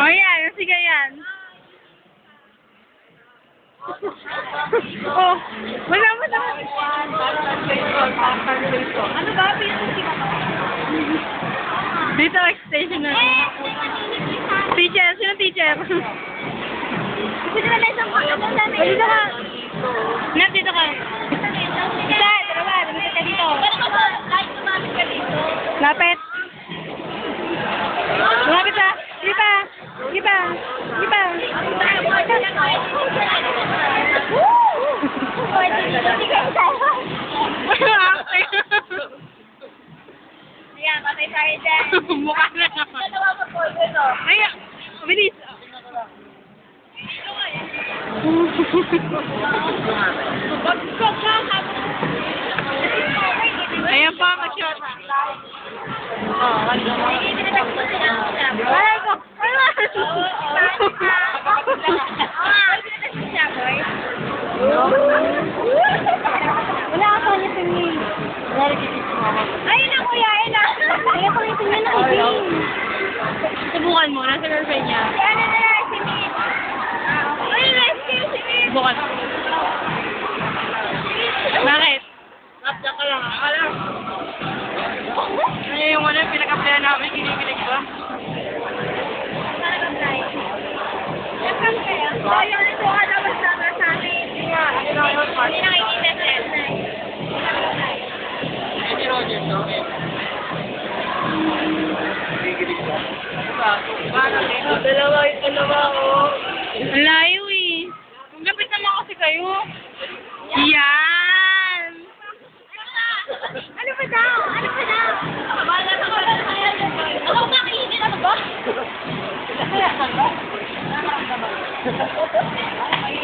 O yan, sige yan. Oh, wala mo na. Ano ba? Dito, extension na. Teacher, sino teacher? Dito na lang isang dito ka. Nat, dito ka. Isa, dalawa, lumipit ka dito. Lapit. Lumapit ka. Sige pa. Sige pa. Sige pa. Ayan, patay tayo dyan. Mukha na naman. Dalawa mag-folder, no? Ay, bilis. Ayan pa, mag-shot. Aray ko! Wala ka pa niya tingin. Ayun na kuya, ayun na. Ayun pa niya tingin na tingin. Subukan mo, nasa girlfriend niya. Si ano na lang, si Min. Ayun na, si Min. Subukan. Bakit? Napya ka lang, akala. Ano yung ano, pinag-applyan namin, kinikilig ba? Ayaw nito ka dapat sama sa amin. Hindi nakikita sa F9. Hindi Roger, okay. Dalawa yung dalawa, oh. Ang layo eh. Magapit naman kasi kayo. Yan! Ano ba daw? Ano ba daw? Wala ka pala na yan. Ako nakikita na ba?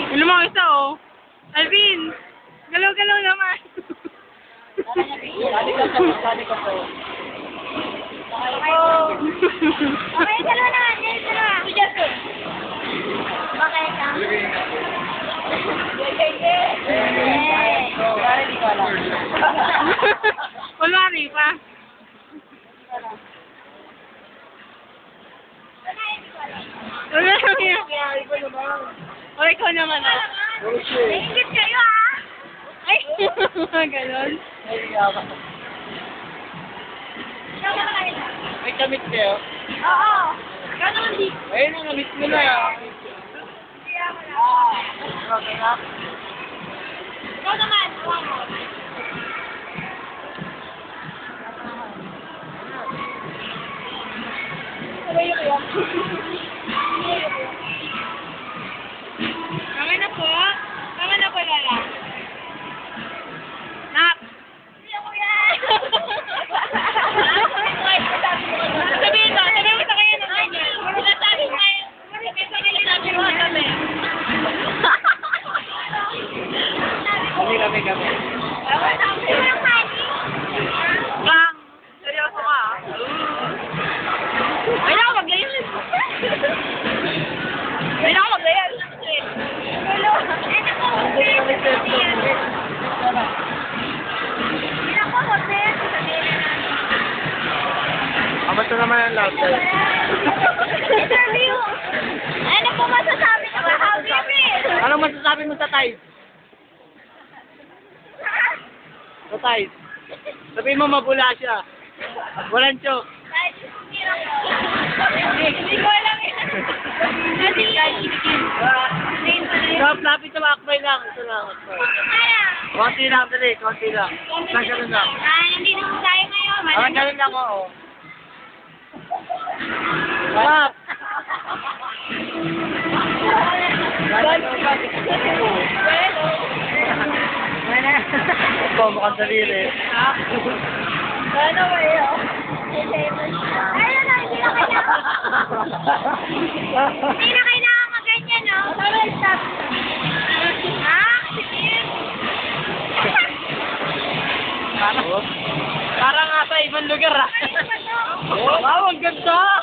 Ano mga isa oh. Alvin! Galaw-galaw naman. Sali ka po. Okay, dalawa na. Dalawa. Bakit ka? Kulwari pa. Wala lang yun. O, ikaw naman ah. Naingit kayo ah! Ay, ganon. Ikaw naman kayo. May kamit kayo? Oo. Ikaw naman di. Ayun ang kamit mo na. Kaya mo lang. Okay na? Ikaw naman. Huwag mo. Tama na po. Tama na po, Lala. Nak. Hindi ako yan. Sabihin mo sa kanya ng ganyan. Sinasabi ko kayo. Sabi ko kami. Kami. Sabi ko ng honey. Bang! Seryoso ka ah. Ay, ako maglayan. Ay, ako maglayan. Hello. Ano ko? Hindi ako hotel. Sabihin na namin. Abot na naman ang last time. Interview. Ano po masasabi niyo kay Habibi? Anong masasabi mo sa Thais? Sa Thais? Sabihin mo mabula siya. Walang chok. Hindi ko alam yan. Kasi Stop, lapit sa makbay lang. Ito lang. Konti lang, dali. Konti lang. Ganun lang. hindi naman tayo ngayon. Ganun lang, oo. Stop! Ito, mukhang daliri. Ano ba yun? Ayun na, hindi na kailangan. Hindi na kailangan maganyan, no? Stop. Ha? Sige. Parang nga sa ibang lugar, ah. Wow, ang ganda!